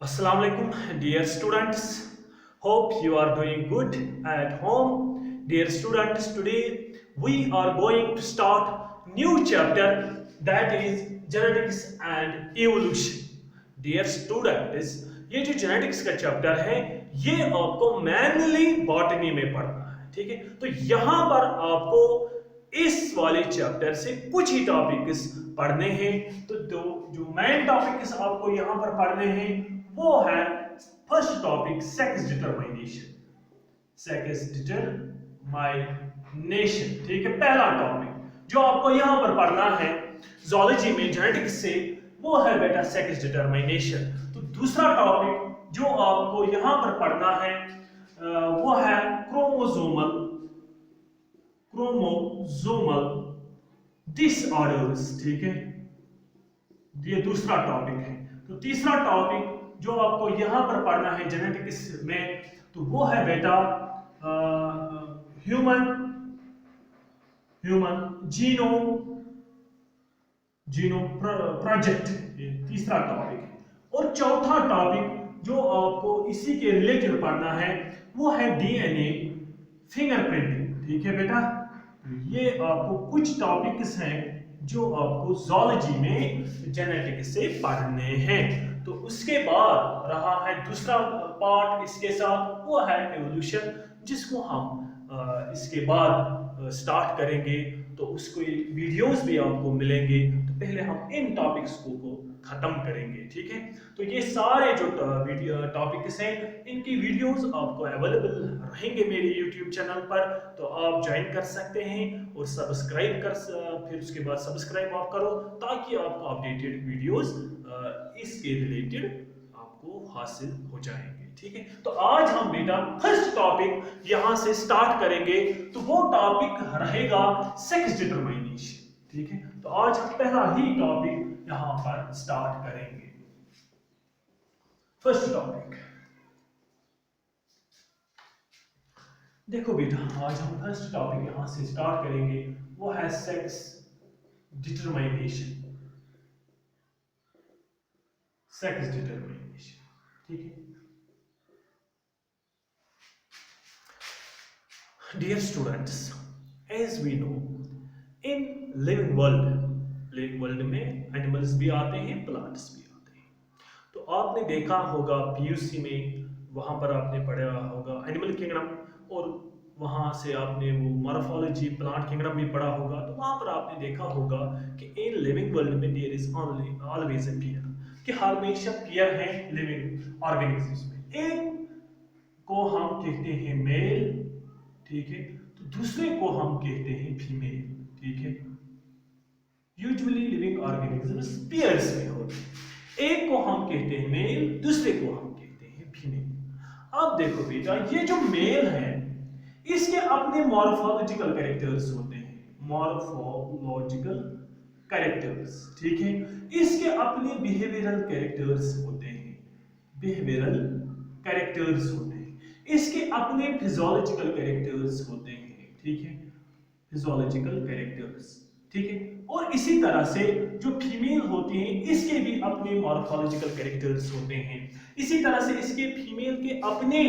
Assalamu alaikum, dear students. Hope you are doing good at home. Dear students, today we are going to start new chapter, that is genetics and evolution. Dear students, ये जो genetics का chapter है ये आपको mainly botany में पढ़ना है, ठीक है। तो यहाँ पर आपको इस वाले चैप्टर से कुछ ही टॉपिक्स पढ़ने हैं। तो जो मेन टॉपिक्स आपको यहाँ पर पढ़ने हैं वो है first topic sex determination. Sex determination, ठीक है, पहला टॉपिक जो आपको यहाँ पर पढ़ना है ज़ूलॉजी में जेनेटिक्स से वो है बेटा सेक्स डिटरमिनेशन। तो दूसरा टॉपिक जो आपको यहाँ पर पढ़ना है वो है क्रोमोसोमल डिसऑर्डर्स, ठीक है, ये दूसरा टॉपिक है। तो तीसरा टॉपिक जो आपको यहां पर पढ़ना है जेनेटिक्स में तो वो है बेटा ह्यूमन जीनोम प्रोजेक्ट, ये तीसरा टॉपिक है। और चौथा टॉपिक जो आपको इसी के रिलेटेड पढ़ना है वो है डीएनए फिंगरप्रिंटिंग, ठीक है बेटा। ये आपको कुछ टॉपिक्स हैं जो आपको ज़ूलॉजी में जेनेटिक्स से पढ़ने हैं। तो उसके बाद रहा है दूसरा पार्ट इसके साथ वो है एवोल्यूशन, जिसको हम इसके बाद स्टार्ट करेंगे। तो उसको वीडियोस भी आपको मिलेंगे। तो पहले हम इन टॉपिक्स को खत्म करेंगे, ठीक है। तो ये सारे जो टॉपिक्स हैं इनकी वीडियोस आपको अवेलेबल रहेंगे मेरे यूट्यूब चैनल पर, तो आप ज्वाइन कर सकते हैं और सब्सक्राइब फिर उसके बाद सब्सक्राइब आप करो ताकि आपको अपडेटेड वीडियोस इसके रिलेटेड आपको हासिल हो जाएंगे, ठीक है। तो आज हम बेटा फर्स्ट टॉपिक यहां से स्टार्ट करेंगे। तो वो टॉपिक रहेगा सेक्स डिटरमिनेशन, ठीक है। तो आज हम पहला ही टॉपिक यहां पर स्टार्ट करेंगे। फर्स्ट टॉपिक देखो बेटा, आज हम फर्स्ट टॉपिक यहां से स्टार्ट करेंगे वो है सेक्स डिटरमिनेशन। सेक्स डिटरमिनेशन, ठीक है। Dear students, as we know in living world में एनिमल्स भी आते हैं, प्लांट्स भी आते हैं। तो आपने देखा होगा पीयूसी में, वहां पर आपने पढ़ा होगा एनिमल किंगडम, और वहां से आपने वो मॉर्फोलॉजी प्लांट किंगडम भी पढ़ा होगा। तो वहां पर आपने देखा होगा कि इन लिविंग वर्ल्ड में there is always a pair, कि हमेशा पेयर है लिविंग ऑर्गेनिजम्स में। एक को हम कहते हैं मेल, ठीक है, तो दूसरे को हम कहते हैं फीमेल, ठीक है। यूजुअली लिविंग ऑर्गेनिजम्स पेयर्स में होते हैं। एक को हम कहते हैं मेल, दूसरे को हम कहते हैं फीमेल। अब देखो बेटा, ये जो मेल है इसके अपने मॉर्फोलॉजिकल कैरेक्टर्स होते हैं, मॉर्फोलॉजिकल कैरेक्टर्स, ठीक है। इसके अपने बिहेवियरल कैरेक्टर्स होते हैं, बिहेवियरल कैरेक्टर्स होते हैं। इसके अपने फिजियोलॉजिकल कैरेक्टर्स होते हैं, ठीक है, फिजियोलॉजिकल कैरेक्टर्स, ठीक है। और इसी तरह से जो फीमेल होती हैं इसके भी अपने मॉर्फोलॉजिकल कैरेक्टर्स होते हैं। इसी तरह से इसके फीमेल के अपने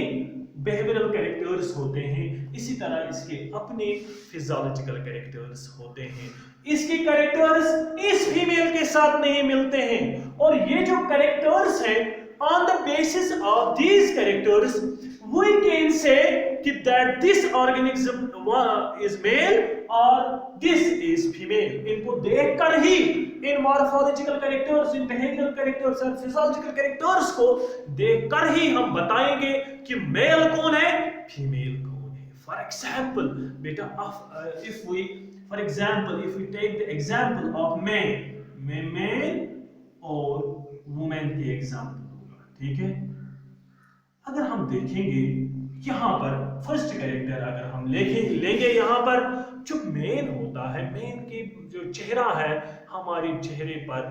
बिहेवियरल कैरेक्टर्स होते हैं, इसी तरह इसके अपने फिजियोलॉजिकल कैरेक्टर्स होते हैं। इसके कैरेक्टर्स इस फीमेल के साथ नहीं मिलते हैं, और ये जो कैरेक्टर्स हैं on the basis of these characters we can say that this organism is male or this is female। इनको देखकर ही इन मॉर्फोलॉजिकल कैरेक्टर्स, इन बिहेवियरल कैरेक्टर्स और फिजियोलॉजिकल कैरेक्टर्स को देखकर ही हम बताएंगे कि मेल कौन है, फीमेल कौन है। फॉर एग्जांपल बेटा, if we take the example of man और वुमेन के एग्जांपल, ठीक है। अगर हम देखेंगे यहां पर फर्स्ट कैरेक्टर अगर हम लेंगे यहां पर जो मेन होता है, मेन की जो चेहरा है, हमारे चेहरे पर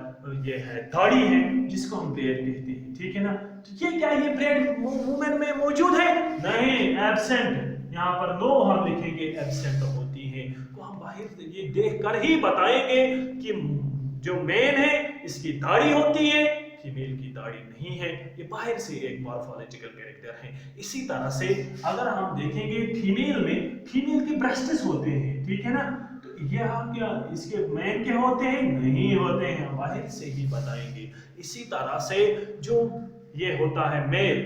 ये है दाढ़ी है जिसको हम ब्रेड कहते हैं, ठीक है ना। तो ये क्या ये ब्रेड वुमेन में मौजूद है? नहीं, एब्सेंट। यहाँ पर नो हम लिखेंगे, एब्सेंट होती है। तो हम बाहर ये देखकर ही बताएंगे कि जो मेन है इसकी दाढ़ी होती है, फीमेल की दाढ़ी नहीं है, ये बाहर से एक मॉर्फोलॉजिकल कैरेक्टर है। इसी तरह से अगर हम देखेंगे फीमेल में, फीमेल के ब्रेस्ट्स होते हैं, ठीक है ना, तो यह क्या इसके मैन के होते हैं? नहीं होते हैं, बाहर से ही बताएंगे। इसी तरह से जो ये होता है मेल,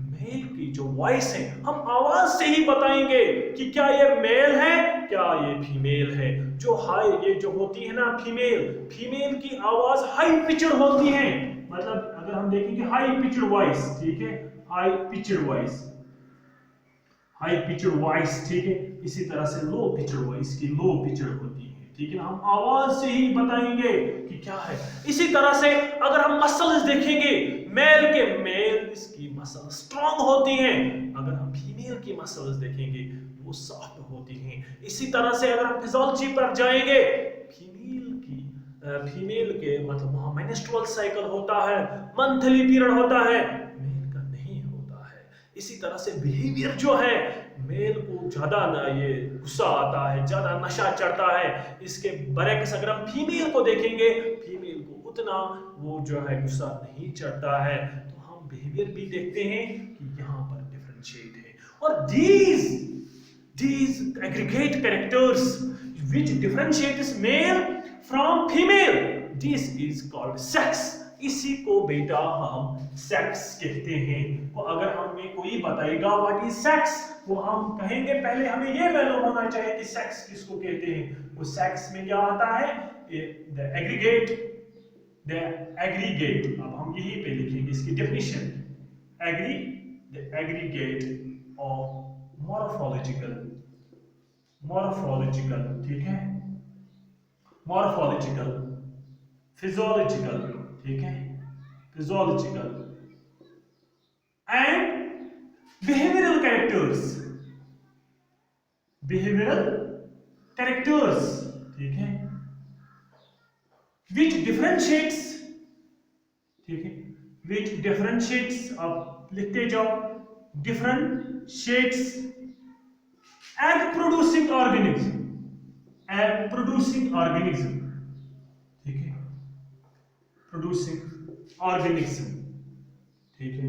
मेल की जो वॉइस है हम आवाज से ही बताएंगे कि क्या ये मेल है, क्या ये फीमेल है। जो हाई ये जो होती है ना फीमेल, फीमेल की आवाज हाई पिचड होती है, मतलब अगर हम देखेंगे हाई पिचड वॉइस, ठीक है, high Pichad voice, high Pichad voice, ठीक है। इसी तरह से लो पिचड वॉइस की लो पिचड होती है, ठीक है ना, हम आवाज से ही बताएंगे कि क्या है। इसी तरह से अगर हम मसल्स देखेंगे, मेल के मेल इसकी मसल स्ट्रांग होती हैं, अगर हम फीमेल की मसल्स देखेंगे वो सॉफ्ट होती हैं। इसी तरह से अगर हम फिजियोलॉजी पर जाएंगे, फीमेल के मतलब वहां मेंस्ट्रुअल साइकिल होता है, मंथली पीरियड होता है, मेल का नहीं होता है। इसी तरह से बिहेवियर जो है, मेल को ज्यादा ना ये गुस्सा आता है, ज्यादा नशा चढ़ता है, इसके बरक्स अगर हम फीमेल को देखेंगे, फीमेल को उतना वो जो है गुस्सा नहीं चढ़ता है। तो हम बिहेवियर भी देखते हैं कि यहाँ पर डिफरेंशिएट है। और these aggregate characters which differentiates male from female, this is called sex। इसी को बेटा हम सेक्स कहते हैं। तो अगर हमें कोई बताएगा व्हाट इज सेक्स, तो हम कहेंगे पहले हमें ये मालूम होना चाहिए कि सेक्स किसको कहते हैं। वो सेक्स में क्या आता है, द एग्रीगेट, अब हम यहीं पे लिखेंगे इसकी definition, the aggregate of morphological, ठीक है, मॉर्फोलॉजिकल, फिजियोलॉजिकल, ठीक है, फिजियोलॉजिकल एंड बिहेवियरल कैरेक्टर्स, ठीक है, which differentiates, ठीक है, which differentiates, आप लिखते जाओ, differentiates egg producing organism, ठीक है, producing organism, ठीक है,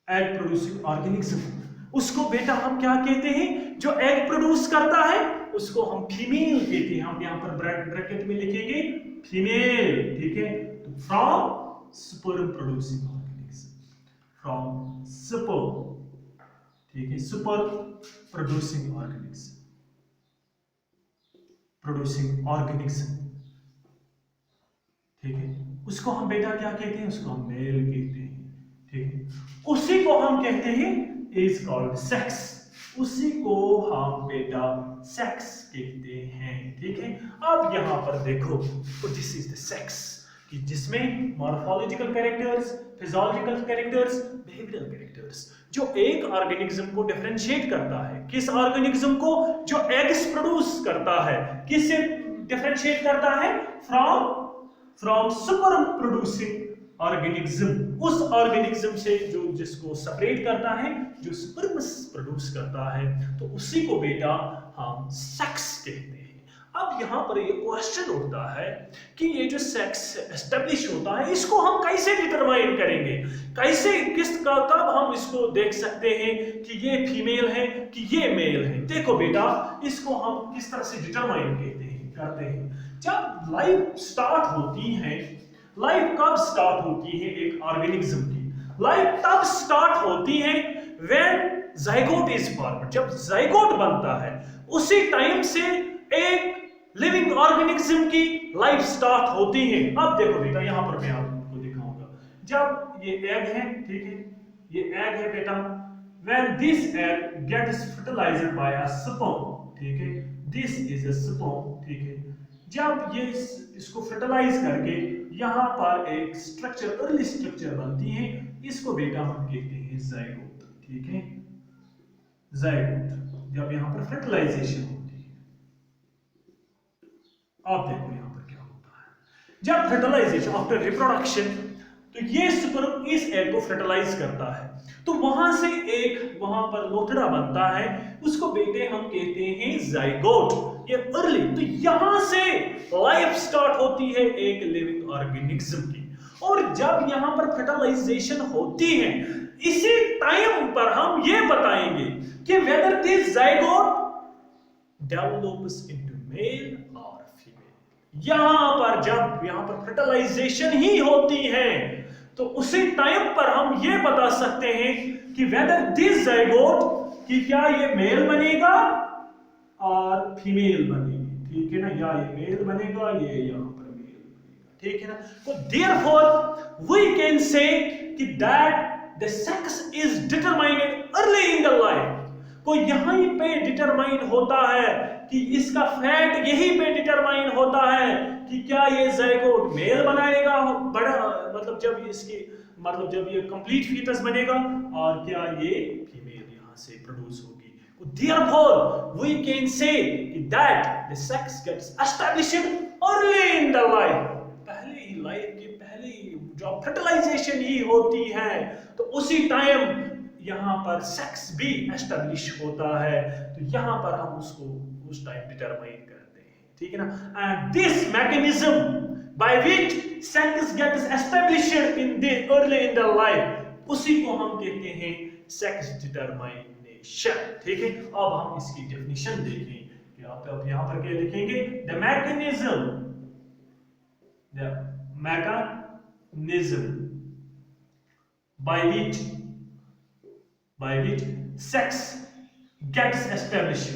एग प्रोड्यूसिंग ऑर्गेनिज्म, उसको बेटा हम क्या कहते हैं, जो एग प्रोड्यूस करता है उसको हम फीमेल कहते हैं। हम यहां पर ब्रैकेट में लिखेंगे फीमेल, ठीक है। तो from sperm producing organism, from sperm, ठीक है, स्पर्म प्रोड्यूसिंग ऑर्गेनिज्म, ठीक है, उसको हम बेटा क्या कहते हैं, उसको हम मेल कहते हैं, ठीक है। उसी को हम कहते हैं इज कॉल्ड सेक्स, उसी को हम बेटा सेक्स कहते हैं, ठीक है। अब यहां पर देखो, तो दिस इज द सेक्स, कि जिसमें morphological characters, physiological characters, behavioural characters, जो एक ऑर्गेनिज्म को डिफरेंशिएट करता है। किस ऑर्गेनिज्म को, जो एग्स प्रोड्यूस करता है, किससे डिफरेंशिएट करता है, फ्रॉम स्पर्म प्रोड्यूसिंग ऑर्गेनिज्म, उस ऑर्गेनिज्म से जो जिसको सेपरेट करता है, जो स्पर्म्स प्रोड्यूस करता है, तो उसी को बेटा हम सेक्स कहते हैं। अब यहाँ पर ये क्वेश्चन उठता है कि ये जो सेक्स एस्टेब्लिश होता है, इसको हम कैसे डिटरमाइन करेंगे, कैसे कब हम इसको देख सकते हैं कि ये फीमेल है कि ये मेल है। देखो बेटा, इसको हम किस तरह से डिटरमाइन करते हैं। जब लाइफ स्टार्ट होती है, लाइफ कब स्टार्ट होती है एक ऑर्गेनिज्म की, लाइफ तब स्टार्ट होती है व्हेन जाइगोट इज फॉर्मड, जब जाइगोट बनता है उसी टाइम से एक लिविंग ऑर्गेनिज्म की लाइफ स्टार्ट होती है। अब देखो बेटा, यहां पर मैं आपको दिखाऊंगा, जब ये एग है, ठीक है, ये एग है बेटा, when this egg gets fertilised by a sperm, ठीक है, दिस इज अ स्पर्म, ठीक है, जब ये इसको फर्टिलाइज करके यहां पर एक स्ट्रक्चर, अर्ली स्ट्रक्चर बनती है, इसको बेटा हम कहते हैं जाइगोट, ठीक है, जाइगोट, जब यहां पर फर्टिलाइजेशन होती है। आप देखो यहां पर क्या होता है, जब फर्टिलाइजेशन आफ्टर रिप्रोडक्शन, तो ये स्पर्म इस एग को फर्टिलाइज करता है, तो वहां से एक वहां पर लोथड़ा बनता है, उसको बेटे हम कहते हैं जाइगोट। ये अर्ली, तो यहां से लाइफ स्टार्ट होती है एक लिविंग ऑर्गेनिज्म की। और जब यहां पर फर्टिलाइजेशन होती है, इसी टाइम पर हम ये बताएंगे कि whether this zygote develops into male और फीमेल। यहां पर फर्टिलाइजेशन ही होती है, तो उसी टाइम पर हम ये बता सकते हैं कि वेदर दिस जाइगोट, कि क्या ये मेल बनेगा और फीमेल बनेगी, ठीक है ना, या ये मेल बनेगा, ये यहां पर मेल बनेगा, ठीक है ना। तो देयरफॉर वी कैन से कि that the sex is determined early in the life. को यहीं पे डिटरमाइन होता है कि इसका फैक्ट यहीं पे डिटरमाइन होता है कि क्या ये जाइगोट मेल बनाएगा, बड़ा मतलब जब ये कंप्लीट फीटस बनेगा, और क्या ये फीमेल यहां से प्रोड्यूस होगी। Therefore, we can say that the sex gets established early in the life. पहले ही लाइफ के पहले ही जो फर्टिलाइजेशन ही होती है, तो उसी टाइम यहाँ पर सेक्स भी एस्टेब्लिश होता है, तो यहाँ पर हम उसको उस टाइम डिटरमाइन करते हैं, ठीक है ना। And this mechanism by which sex gets established in the early in the life, उसी को हम कहते हैं सेक्स डिटरमाइनेशन, ठीक है। अब हम इसकी डेफिनेशन देखें कि आप यहाँ पर क्या लिखेंगे, the mechanism by which sex gets established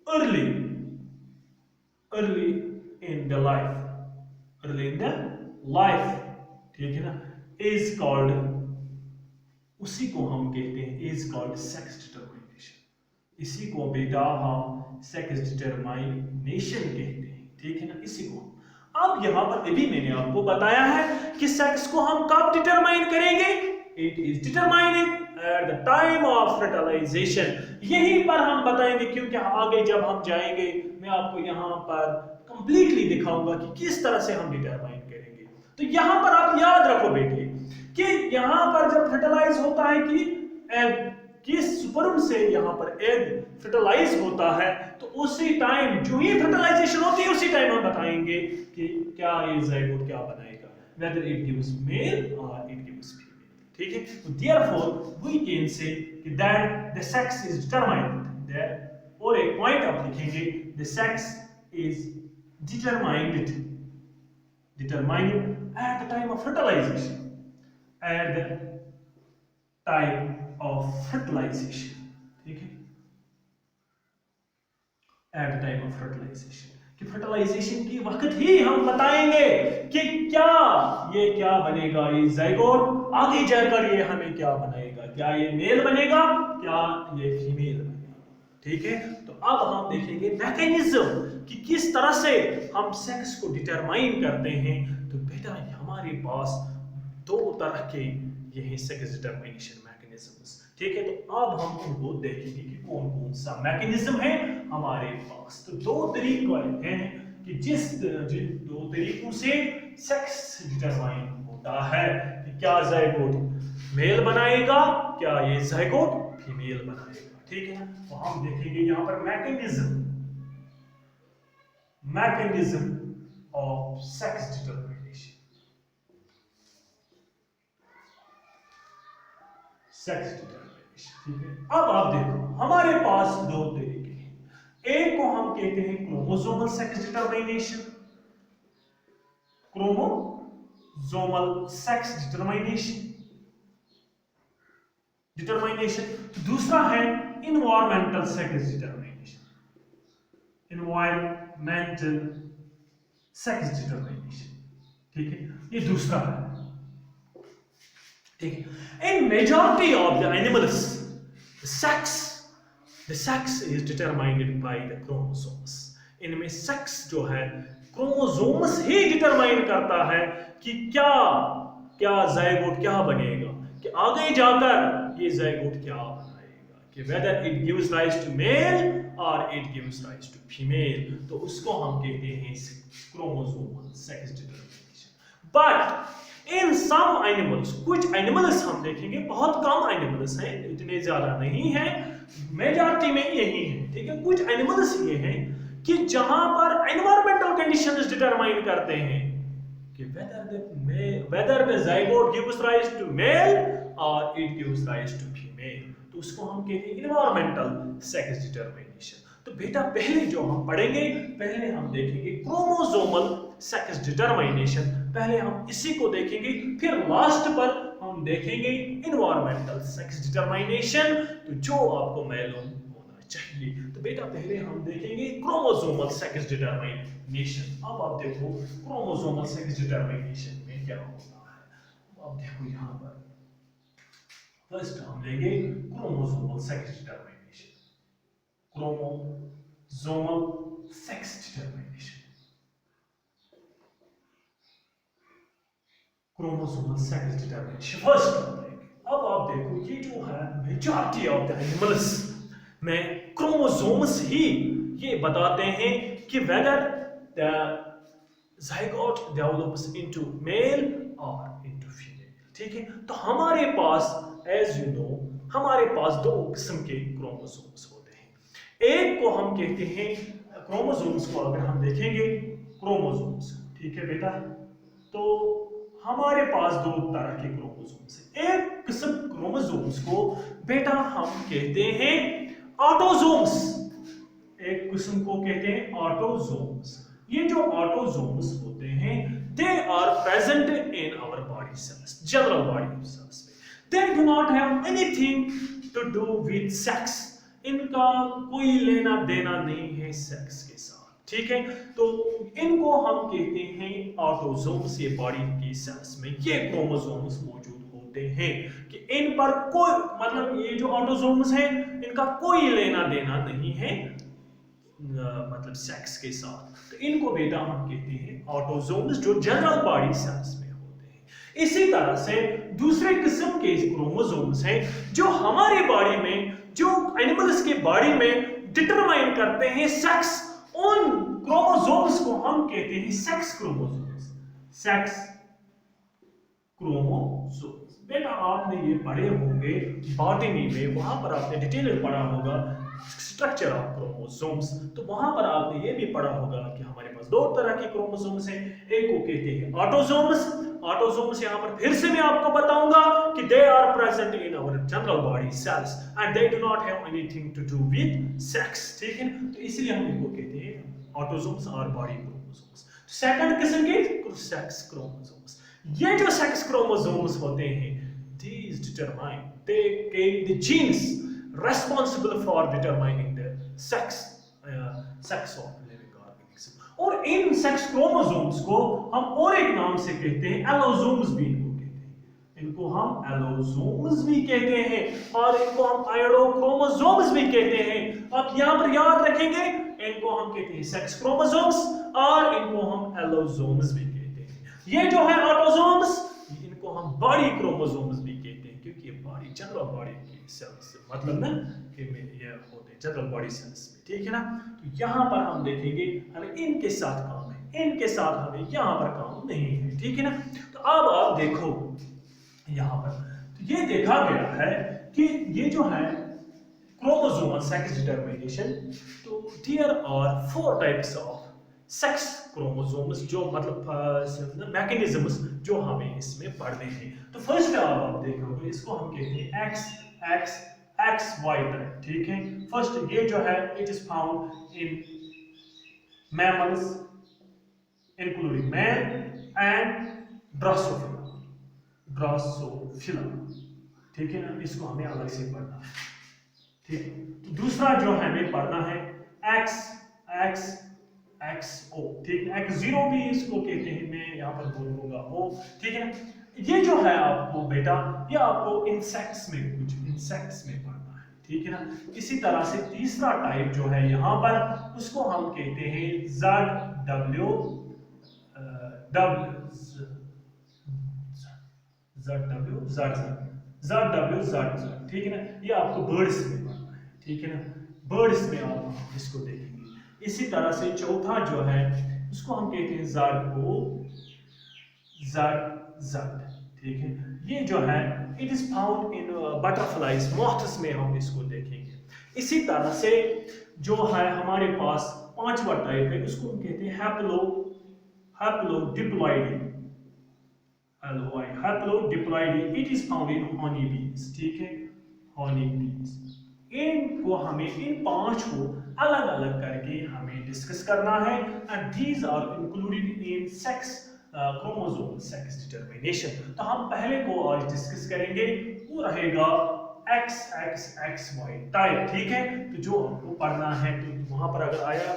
early in the life, ठीक है ना, is called, उसी को हम कहते हैं is called sex determination। इसी को बेटा हम sex determination कहते हैं, ठीक है ना, इसी को। अब यहां पर अभी मैंने आपको बताया है कि सेक्स को हम कब डिटरमाइन करेंगे, it is determined at the time of fertilisation. यहीं पर हम बताएंगे, क्योंकि आगे जब हम जाएंगे मैं आपको यहां पर कंप्लीटली दिखाऊंगा कि किस तरह से हम डिटरमाइन करेंगे। तो यहां पर आप याद रखो बेटे कि यहां पर जब फर्टिलाइज होता है कि स्पर्म से यहां पर एग फर्टिलाइज होता है, तो उसी टाइम जो ही फर्टिलाइजेशन होती है उसी टाइम हम बताएंगे कि क्या ये जाइगोट क्या बनाएगा, whether it gives male or it gives female, ठीक है। तो therefore we can say that the sex is determined, और एक पॉइंट आप लिखेंगे, the sex is determined at the time of fertilization, at the time of fertilization, ठीक है, at the time of fertilization, कि फर्टिलाइजेशन की वक्त ही हम बताएंगे कि क्या बनेगा, ये जाइगोट आगे जाकर ये हमें क्या बनाएगा, क्या ये मेल बनेगा, क्या ये फीमेल बनेगा, ठीक है। तो अब हम देखेंगे मैकेनिज्म कि किस तरह से हम सेक्स को डिटरमाइन करते हैं। तो बेटा हमारे पास दो तरह के ये हैं सेक्स डिटरमिनेशन मैकेनिज्म्स, ठीक है। तो अब हम उनको देखेंगे कि कौन कौन सा मैकेनिज्म है हमारे पास। तो दो तरीके हैं कि जिन दो तरीकों से सेक्स डिटरमाइन होता है कि क्या जाइगोट मेल बनाएगा, क्या ये जाइगोट फीमेल बनाएगा, ठीक है। तो हम देखेंगे यहां पर mechanism of sex determination, sex determination, ठीक है। अब आप देखो हमारे पास दो तरीके हैं, एक को हम कहते हैं क्रोमोसोमल सेक्स डिटरमिनेशन, दूसरा है इन्वायरमेंटल सेक्स डिटरमिनेशन, ठीक है, ये दूसरा है, ठीक है। इन majority of the animals the sex is determined by the chromosomes। इनमें सेक्स जो है क्रोमोसोम्स ही डिटरमाइन करता है कि क्या जाइगोट क्या बनेगा, कि आगे जाकर ये जाइगोट क्या बनाएगा, कि whether it gives rise to male or it gives rise to female। तो उसको हम कहते हैं chromosomal sex determination. But in some animals, कुछ एनिमल्स हम देखेंगे, बहुत कम एनिमल्स हैं, इतने ज्यादा नहीं है, मेजॉरिटी में यही है, ठीक है। कुछ एनिमल्स ये हैं कि जहां पर एनवायरमेंटल कंडीशंस डिटरमाइन करते हैं कि whether the zygote gives rise to male or it gives rise to female, तो उसको हम कहते हैं इन्वायरमेंटल सेक्स डिटरमिनेशन। तो बेटा पहले जो हम पढ़ेंगे, पहले हम देखेंगे क्रोमोसोमल सेक्स डिटरमिनेशन, पहले हम इसी को देखेंगे, फिर लास्ट पर हम देखेंगे इन्वायरमेंटल सेक्स डिटरमिनेशन, तो जो आपको मालूम होना चाहिए। तो बेटा पहले हम देखेंगे क्रोमोसोमल सेक्स डिटरमिनेशन। अब आप देखो क्रोमोसोमल सेक्स डिटरमिनेशन में क्या होता है। अब देखो यहाँ पर फर्स्ट हम लेंगे chromosomal sex determination, chromosomal sex determination, chromosomal sex determination first हम लेंगे। अब आप देखो ये जो है मेजॉरिटी ऑफ द एनिमल्स में क्रोमोसोम्स ही ये बताते हैं कि whether the zygote develops into male or into female, ठीक है। तो हमारे पास as you know हमारे पास दो किस्म के क्रोमोसोम्स होते हैं। एक को हम कहते हैं क्रोमोसोम्स को अगर हम देखेंगे क्रोमोसोम्स, ठीक है बेटा, तो हमारे पास दो तरह के क्रोमोसोम्स हैं। एक किस्म क्रोमोसोम्स को बेटा हम कहते हैं ऑटोसोम्स, एक किस्म को कहते हैं ऑटोसोम्स। ये जो ऑटोसोम्स होते हैं they are present in our body cells, general body cells में। They do not have anything to do with sex, इनका कोई लेना देना नहीं है सेक्स के साथ, ठीक है। तो इनको हम कहते हैं ऑटोसोम्स। ये बॉडी की सेल्स में ये क्रोमोसोम्स मौजूद होते हैं कि इन पर कोई मतलब ये जो ऑटोसोम्स हैं इनका कोई लेना देना नहीं है मतलब सेक्स के साथ। तो इनको बेटा हम कहते हैं ऑटोसोम्स जो जनरल बॉडी सेल्स में होते हैं। इसी तरह से दूसरे किस्म के क्रोमोसोम्स हैं जो हमारे बॉडी में, जो एनिमल्स के बॉडी में डिटरमाइन करते हैं सेक्स। उन क्रोमोसोम्स को हम कहते हैं सेक्स क्रोमोसोम्स, सेक्स क्रोमोसोम्स। बेटा आपने ये पढ़े होंगे बॉटनी में, वहां पर आपने डिटेल में पढ़ा होगा स्ट्रक्चर ऑफ क्रोमोसोम्स, तो वहां पर आपने ये भी पढ़ा होगा कि हमारे पास दो तरह के क्रोमोसोम्स हैं। एक को कहते हैं ऑटोसोम्स, ऑटोसोम्स यहां पर फिर से मैं आपको बताऊंगा कि they are present in our general body cells and they do not have anything to do with sex, ठीक है। तो इसलिए हम इनको कहते हैं ऑटोसोम्स और बॉडी क्रोमोसोम्स। सेकंड किस्म के सेक्स क्रोमोसोम्स, ये जो सेक्स क्रोमोसोम्स होते हैं these determine they carry the genes responsible for determining the sex of living organism। और इन सेक्स क्रोमोसोम्स को हम और एक नाम से कहते हैं एलोसोम्स भी इनको कहते हैं, इनको हम एलोसोम्स भी कहते हैं और इनको हम आयोडोक्रोमोसोम्स भी कहते हैं। आप यहाँ पर याद रखेंगे इनको हम कहते हैं सेक्स क्रोमोसोम्स और इनको हम एलोसोम्स भी कहते हैं। ये जो है ऑटोसोम्स इनको हम बॉडी क्रोमोसोम्स भी कहते हैं क्योंकि ये बॉडी जनरल बॉडी की सेल्स से मतलब ना कि ये होते हैं जनरल बॉडी सेल्स में, ठीक है ना। तो यहाँ पर हम देखेंगे हमें इनके साथ काम है, इनके साथ हमें यहाँ पर काम नहीं है, ठीक है ना। तो अब आप देखो यहाँ पर तो ये देखा गया है कि ये जो है क्रोमोसोमल सेक्स डिटरमिनेशन, तो there are 4 types of sex chromosomes जो मतलब मैकेनिज्म्स जो हमें इसमें पढ़ने हैं। तो फर्स्ट आप देखोगे इसको हम कहते हैं X X X Y type, ठीक है। फर्स्ट ये जो है it is found in mammals including man and Drosophila, ठीक है ना। इसको हमें अलग से पढ़ना है, ठीक है। तो दूसरा जो हमें पढ़ना है एक्स एक्स XO, ठीक है। X0 भी इसको कहते हैं, मैं यहाँ पर बोलूंगा O, ठीक है ना। ये जो है आपको बेटा ये आपको इंसेक्ट्स में कुछ इंसेक्ट्स में पढ़ना है, ठीक है ना। इसी तरह से तीसरा टाइप जो है यहाँ पर उसको हम कहते हैं ZW, ठीक है ना। ये आपको बर्ड्स में पढ़ना है, ठीक है ना। बर्ड्स में आप इसको देखेंगे। इसी तरह से चौथा जो है उसको हम कहते हैं Z, ठीक है। ये जो है it is found in butterflies, moths में हम इसको देखेंगे। इसी तरह से जो है हमारे पास पांचवा टाइप है, उसको हम कहते हैं haplodiploidy. Haplodiploidy, it is found in honey bees, ठीक है, हनी बीज। इनको हमें, इन पांच को अलग अलग करके हमें डिस्कस करना है, and these are included in sex chromosome sex determination. तो हम पहले को आज डिस्कस करेंगे, वो रहेगा XXXY टाइप, ठीक है। तो जो हमको पढ़ना है, तो वहां पर अगर आया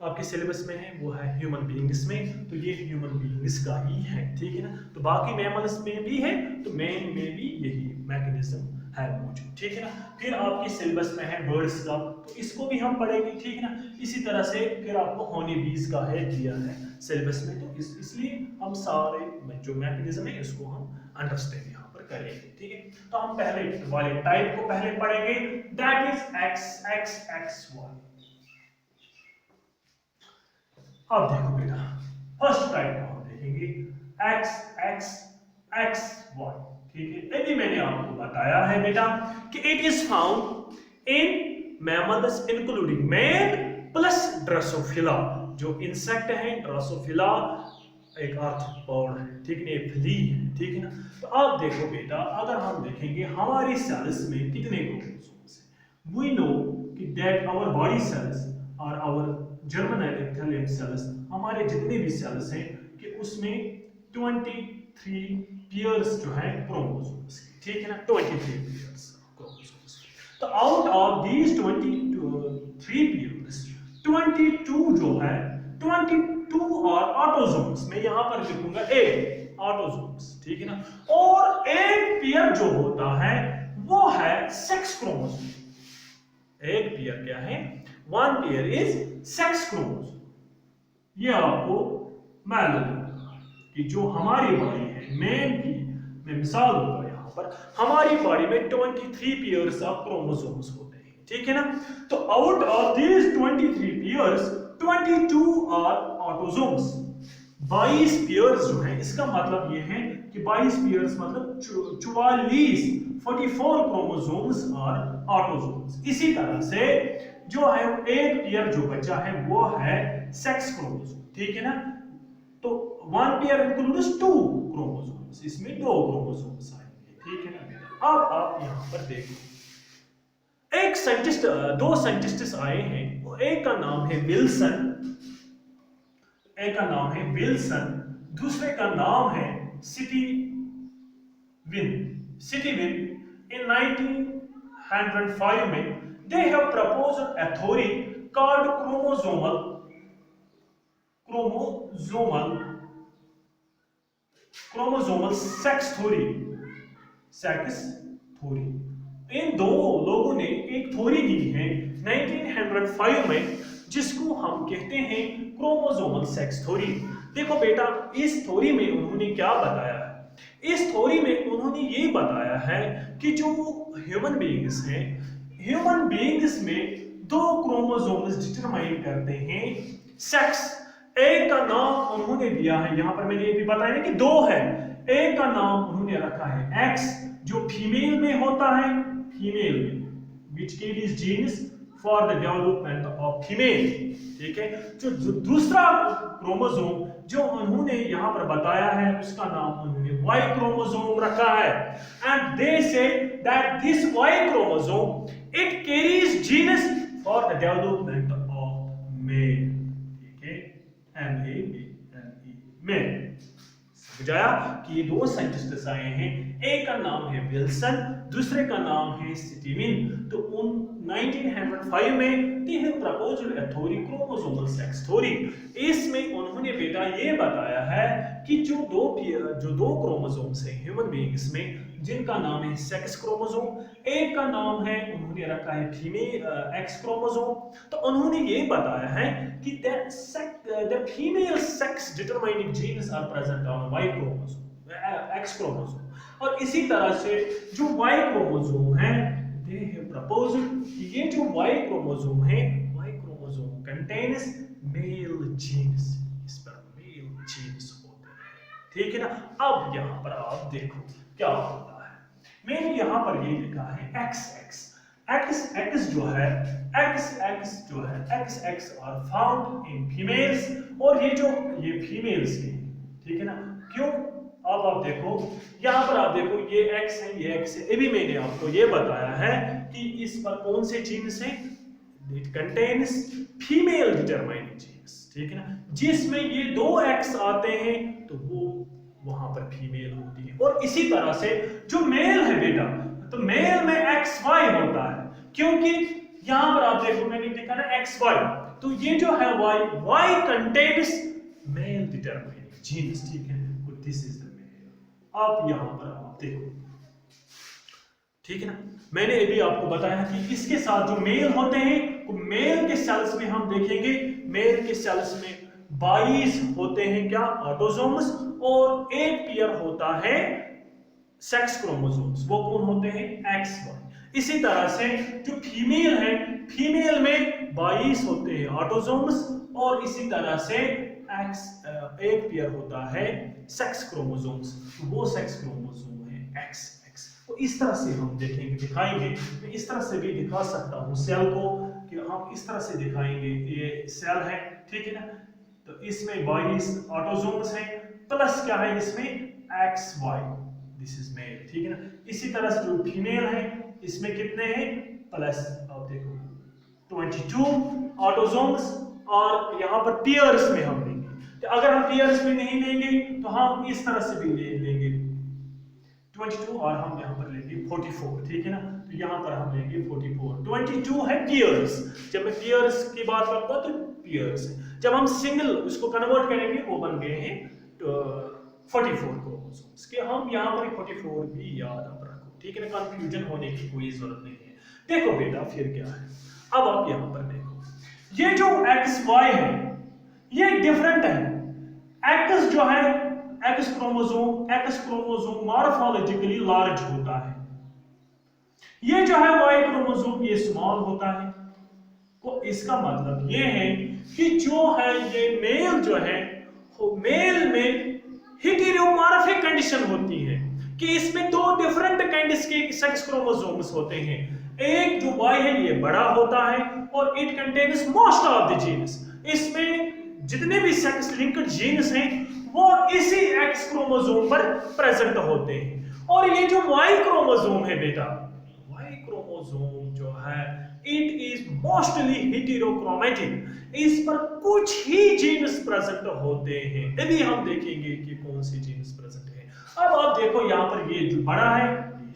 आपके सिलेबस में है, वो है ह्यूमन बीइंग्स में, तो ये ह्यूमन बीइंग्स का ही है, ठीक है ना। तो बाकी मैमल्स में भी है, तो मैन में भी यही मैकेनिज्म है मौजूद, ठीक है ना। फिर आपके सिलेबस में है बर्ड्स का, तो इसको भी हम पढ़ेंगे, ठीक है ना। इसी तरह से फिर आपको हनी बीज का है दिया है सिलेबस में, तो इसलिए हम सारे जो मैकेनिज्म है इसको हम अंडरस्टैंड यहाँ पर करेंगे, ठीक है। तो हम पहले वाले टाइप को पहले पढ़ेंगे, दैट इज XXXY। अब देखो बेटा, फर्स्ट टाइप को हम देखेंगे XXXY, ठीक है। यदि मैंने आपको बताया है बेटा कि it is found in mammals including man plus Drosophila. जो इंसेक्ट है ड्रोसोफिला एक आर्थ्रोपॉड है, ठीक है, फ्ली है, ठीक है ना। तो आप देखो बेटा, अगर हम देखेंगे हमारी सेल्स में कितने क्रोमोसोम्स हैं, वी नो कि दैट आवर बॉडी सेल्स और आवर जर्मन एपिथेलियम सेल्स, हमारे जितने भी सेल्स हैं कि उसमें 23 पेयर्स जो है क्रोमोसोम्स, ठीक है ना, 23 पेयर्स क्रोमोसोम्स। तो आउट ऑफ दीज 23 पेयर्स 22 जो है 22 और ऑटोसोम्स, मैं यहां पर लिखूंगा ए ऑटोसोम्स, ठीक है ना। और एक पेयर जो होता है वो है सेक्स क्रोमोसोम। एक पेयर क्या है, one pair is sex chromosome. ये आपको मालूम होगा कि जो हमारी बॉडी है मैन की, मैं मिसाल दूंगा यहां पर, हमारी बॉडी में 23 पेयर्स ऑफ क्रोमोसोम्स होते हैं, ठीक है ना। तो out of these 23 pairs 22 are autosomes. 22 pairs जो है, इसका मतलब ये है कि 22 पेयर्स मतलब 44 क्रोमोसोम्स और ऑटोसोम्स। इसी तरह से जो है एक पेयर जो बचा है वो है सेक्स क्रोमोसोम, ठीक है ना। तो वन पेयर इंक्लूड्स 2 क्रोमोसोम्स, इसमें 2 क्रोमोसोम्स आएंगे, ठीक है ना। अब आप यहां पर देखो, एक साइंटिस्ट, 2 साइंटिस्ट्स आए हैं, एक का नाम है विल्सन, एक का नाम है विल्सन, दूसरे का नाम है सिटीविन। इन 1905 में they have proposed a theory called chromosomal sex theory। इन दो लोगों ने एक थ्योरी दी है 1905 में, जिसको हम कहते हैं क्रोमोसोमल सेक्स थ्योरी। देखो बेटा, इस थ्योरी में उन्होंने क्या बताया है, इस थ्योरी में उन्होंने ये बताया है कि जो ह्यूमन बीइंग्स हैं, ह्यूमन बीइंग्स में 2 क्रोमोसोम्स डिटरमाइन करते हैं सेक्स। एक का नाम उन्होंने दिया है, यहां पर मैंने ये भी बताया कि 2 है, एक का नाम उन्होंने रखा है एक्स, जो फीमेल में होता है, फीमेल में, which carries genes for the development of female, ठीक है। जो दूसरा क्रोमोसोम जो उन्होंने यहां पर बताया है, उसका नाम उन्होंने Y क्रोमोसोम रखा है, and they say that this Y chromosome it carries genes for the development of male, ठीक है, M-A-L-E, male। समझाया कि ये 2 साइंटिस्ट आए हैं, एक का नाम है विल्सन, दूसरे का नाम है स्टीविन। तो उन 1905 में they have proposed a theory chromosomal sex theory। इसमें उन्होंने बेटा ये बताया है कि जो दो क्रोमोसोम्स हैं ह्यूमन बीइंग्स में, जिनका नाम है सेक्स क्रोमोसोम, एक का नाम है उन्होंने रखा है फीमेल एक्स क्रोमोसोम। तो उन्होंने ये बताया है कि the female sex determining genes are present on Y chromosome, X chromosome। और इसी तरह से जो Y क्रोमोसोम है, they have proposed कि ये जो Y क्रोमोसोम है, Y chromosome contains male genes, इस पर male genes होते हैं, ठीक है ना। अब यहाँ पर आप देखो क्या होता है, मैंने यहाँ पर ये लिखा है एक्स एक्स एक्स एक्स जो है X X are found in females, और ये फीमेल्स के, ठीक है ना। क्यों, अब आप देखो यहाँ पर, आप देखो ये एक्स है ये एक्स है, अभी मैंने आपको ये बताया है कि इस पर कौन से जीन्स है, it contains female determining genes, ठीक है ना। जिसमें ये दो एक्स आते हैं तो वो वहां पर फीमेल होती है। और इसी तरह से जो मेल है बेटा, तो मेल में एक्स वाई होता है, क्योंकि यहां पर आप देखो मैंने लिखा ना एक्स वाई, तो ये जो है Y, Y contains male determining genes, ठीक है, दिस इज द मेल। आप यहां पर आप देखो, ठीक है ना। मैंने अभी आपको बताया कि इसके साथ जो मेल होते हैं, वो मेल के सेल्स में हम देखेंगे, मेल के सेल्स में 22 होते हैं क्या, ऑटोसोम्स, और एक पेयर होता है सेक्स क्रोमोसोम्स, वो कौन होते हैं, एक्स वाई। इसी तरह से जो फीमेल है, फीमेल में 22 होते हैं ऑटोसोम्स, और इसी तरह से एक पेयर होता है सेक्स क्रोमोसोम्स, वो सेक्स क्रोमोसोम है एक्स एक्स। तो इस तरह से हम देखेंगे, दिखाएंगे, मैं इस तरह से भी दिखा सकता हूँ सेल को, कि हम इस तरह से दिखाएंगे, ये सेल है, ठीक है ना, तो इसमें 22 ऑटोसोम्स हैं, प्लस क्या है इसमें X Y, this is male, ठीक है ना। इसी तरह से जो फीमेल है, इसमें कितने हैं, प्लस आप देखो 22 ऑटोसोम्स, और यहाँ पर पेयर्स में हम लेंगे, तो अगर हम पेयर्स में नहीं लेंगे तो हम इस तरह से भी लेंगे 22, और हम यहाँ पर लेंगे 44, ठीक है ना। तो यहाँ पर हम लेंगे 44, 22 है पेयर्स, जब मैं पेयर्स की बात करता हूँ तो पेयर्स है, जब हम सिंगल उसको कन्वर्ट करेंगे वो बन गए हैं 44 क्रोमोसोम्स के। हम यहाँ पर 44 भी याद आप रखो, ठीक है ना, कंफ्यूजन होने की कोई जरूरत नहीं है। देखो बेटा फिर क्या है, अब आप यहाँ पर देखो, ये जो एक्स वाई है ये डिफरेंट है। एक्स जो है एक्स क्रोमोसोम मॉर्फोलॉजिकली लार्ज होता है, ये जो है वाई क्रोमोसोम ये स्मॉल होता है। तो इसका मतलब ये है कि जो है ये मेल जो है, मेल में हेटेरोमॉर्फिक कंडीशन होती है, कि इसमें दो डिफरेंट काइंड्स के सेक्स क्रोमोसोम्स होते हैं। एक जो वाई है ये बड़ा होता है, और it contains most of the genes, इसमें जितने भी सेक्स लिंक्ड जीन्स हैं वो इसी एक्स क्रोमोसोम पर प्रेजेंट होते हैं। और ये जो वाई क्रोमोसोम है बेटा, वाई क्रोमोसोम जो है इट इज मोस्टली हेटेरोक्रोमैटिक, इस पर कुछ ही जीन्स प्रेजेंट होते हैं। अभी हम देखेंगे कि कौन सी जीन्स प्रेजेंट है। अब आप देखो यहाँ पर ये जो बड़ा है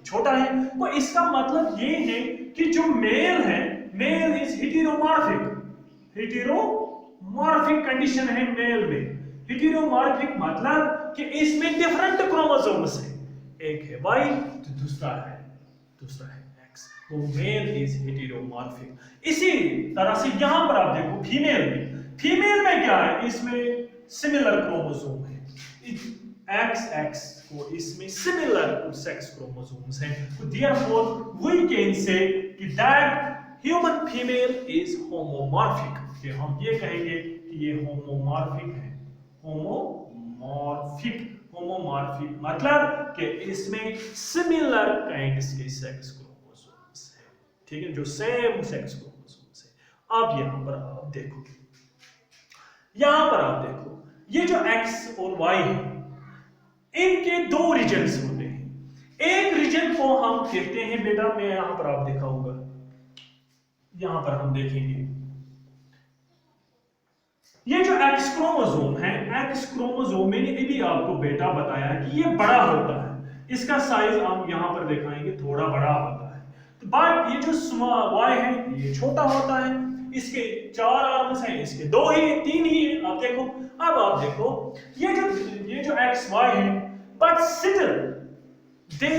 छोटा है, तो इसका मतलब ये है कि जो मेल है, मेल इज हेटेरोमॉर्फिक कंडीशन है मेल में। हेटेरोमॉर्फिक मतलब कि इसमें डिफरेंट क्रोमोसोम्स हैं, एक है वाई तो दूसरा है एक्स, तो मेल इज हेटेरोमॉर्फिक। इसी तरह से यहां पर आप देखो फीमेल में क्या है, इसमें सिमिलर क्रोमोसोम है, एक्स एक्स को इसमें सिमिलर सेक्स क्रोमोसोम्स हैं, तो देयरफॉर वी कैन से कि that human female is homomorphic, कि हम ये कहेंगे कि ये होमोमॉर्फिक है। होमोमॉर्फिक मतलब कि इसमें सिमिलर काइंड्स के सेक्स क्रोमोसोम्स हैं, ठीक है, जो सेम सेक्स क्रोमोसोम्स हैं। अब यहां पर आप देखो, ये जो एक्स और वाई है इनके दो रीजन्स होते हैं। एक रीजन को हम कहते हैं बेटा, मैं यहां पर आप दिखाऊंगा, यहां पर हम देखेंगे ये जो एक्स क्रोमोसोम है, एक्स क्रोमोसोम मैंने अभी आपको बेटा बताया कि ये बड़ा होता है, इसका साइज हम यहां पर दिखाएंगे थोड़ा बड़ा होता है। तो बट ये जो वाई है ये छोटा होता है, इसके 4 आर्म्स हैं, इसके 3 ही है। आप देखो, अब आप देखो ये जो एक्स वाई है, but still they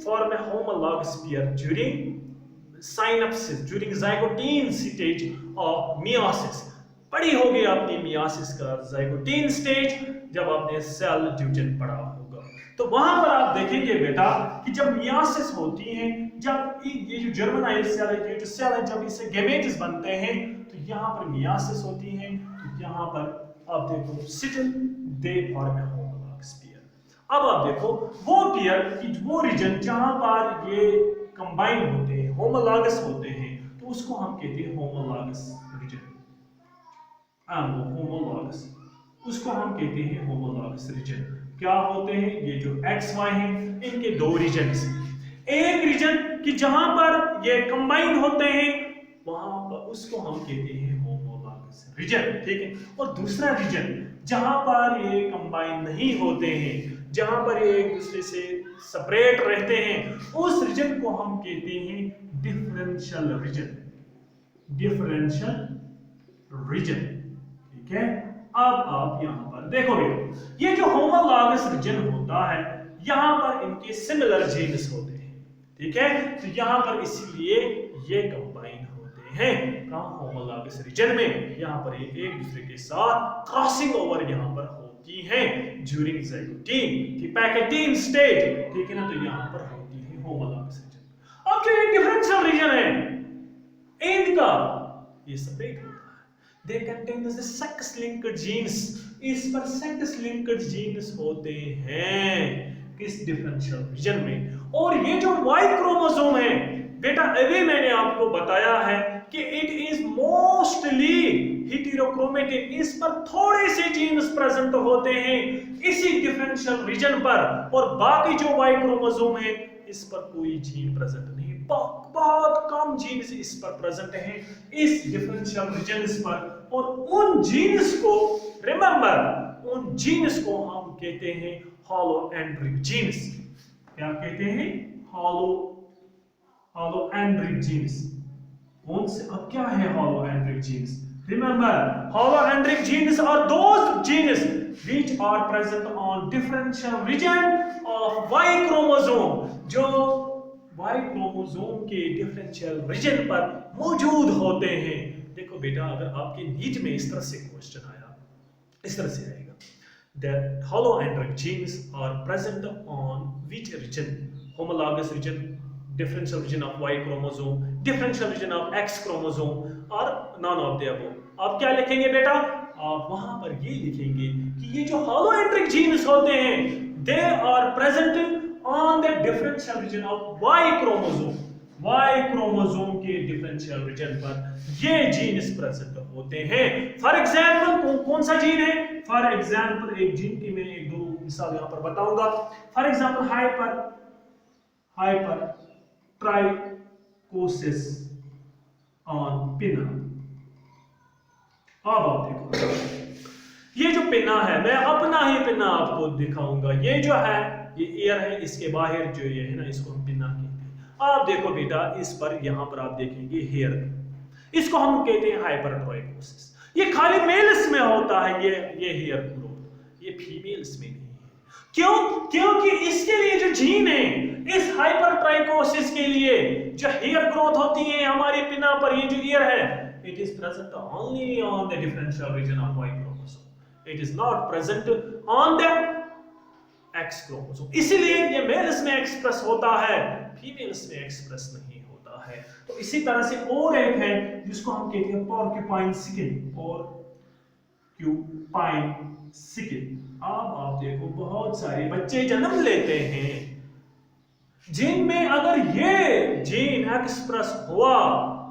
form a homologous pair during synapsis, during zygotene stage of meiosis. पढ़ी होगी आपने मियोसिस का ज़ाइगोटीन स्टेज, जब आपने सेल डिवीजन पढ़ा होगा, तो वहां पर आप देखेंगे बेटा कि जब मियोसिस होती है, जब ये जो जर्मिनाइल सेल है, ये जो सेल है, जब इससे गैमेट्स बनते हैं तो यहाँ पर मियोसिस होती है। तो यहाँ पर आप देखो still they form a homologous pair, अब आप देखो वो पेयर की वो रीजन जहां पर ये कंबाइन होते हैं, होमोलॉगस होते हैं, तो उसको हम कहते हैं होमोलॉगस रीजन। होमोलॉगस, उसको हम कहते हैं होमोलॉगस रीजन। क्या होते हैं ये जो एक्स वाई हैं, इनके दो रीजन, एक रीजन कि जहां पर ये कंबाइन होते हैं वहां पर उसको हम कहते हैं होमोलॉगस रीजन, ठीक है। और दूसरा रीजन जहां पर ये कंबाइन नहीं होते हैं, जहां पर ये एक दूसरे से सेपरेट रहते हैं, उस रीजन को हम कहते हैं डिफरेंशियल रीजन, डिफरेंशियल रीजन, ठीक है। अब आप यहां पर देखोगे ये जो होमोलॉगस रीजन होता है, यहां पर इनके सिमिलर जीन्स होते हैं, ठीक है। तो यहां पर इसीलिए ये कंबाइन होते हैं कहां, होमोलॉगस रीजन में। यहां पर ये एक दूसरे के साथ क्रॉसिंग ओवर यहां पर होती है ड्यूरिंग ज़ाइगोटीन की पैकेटीन स्टेज, ठीक है ना। तो यहां पर होती है होमोलॉगस रीजन। अब जो ये डिफरेंशियल रीजन है इनका ये सेपरेट होता है, they contain the sex linked genes, इस पर सेक्स लिंक्ड जीन्स होते हैं किस डिफरेंशियल रीजन में। और ये जो वाई क्रोमोसोम है बेटा, अभी मैंने आपको बताया है कि इट इज मोस्टली हेटेरोक्रोमेटिक, इस पर थोड़े से जीन्स प्रेजेंट होते हैं इसी डिफरेंशियल रीजन पर, और बाकी जो वाई क्रोमोसोम है इस पर कोई जीन प्रेजेंट नहीं, बहुत कम जीन्स इस पर प्रेजेंट हैं इस डिफरेंशियल रीजन्स पर। और उन जीन्स को रिमेंबर, उन जीन्स को हम कहते हैं हॉलोएंड्रिक जीन्स। क्या कहते हैं, हॉलोएंड्रिक जीन्स। कौन से, अब क्या है holoandric genes, remember holoandric genes are those genes which are present on differential region of Y chromosome, जो Y क्रोमोसोम के डिफरेंशियल रीजन पर मौजूद होते हैं। देखो बेटा, अगर आपके नीट में इस तरह से क्वेश्चन आया, इस तरह से आएगा, the holoandric genes are present on which region, homologous region, differential region of Y chromosome, differential region of X chromosome, or none of the above। आप क्या लिखेंगे बेटा, आप वहां पर ये लिखेंगे कि ये जो holoandric genes होते हैं they are present on the differential region of Y chromosome, Y chromosome के डिफरेंशियल रीजन पर ये जीन्स प्रेजेंट होते हैं। फॉर एग्जांपल कौन सा जीन है, फॉर एग्जांपल एक जीन की मैं एक दो मिसाल यहां पर बताऊंगा। For example hyper trichosis on पिना। अब आप देखो ये जो पिना है, मैं अपना ही पिना आपको दिखाऊंगा। ये जो है ये ईयर है, इसके बाहर जो ये है ना, इसको हम पिना कहते हैं। आप देखो बेटा, इस पर यहां पर आप देखेंगे हेयर, इसको हम कहते हैं हाइपरट्राइकोसिस। ये खाली मेल्स में होता है ये हेयर ग्रोथ, ये फीमेल्स में नहीं है। क्यों, क्योंकि इसके लिए जो जीन है, इस हाइपरट्राइकोसिस के लिए जो हेयर ग्रोथ होती है हमारी पिना पर, ये जो ईयर है, it is present only on the differential region of Y chromosome, it is not present on the X chromosome। इसीलिए ये मेल्स में एक्सप्रेस होता है, फीमेल्स में एक्सप्रेस नहीं होता है। तो इसी तरह से और एक है जिसको हम कहते हैं पोर्क्यूपाइन सिकिल, पोर्क्यूपाइन सिकिल। अब आप देखो बहुत सारे बच्चे जन्म लेते हैं जिनमें अगर ये जीन एक्सप्रेस हुआ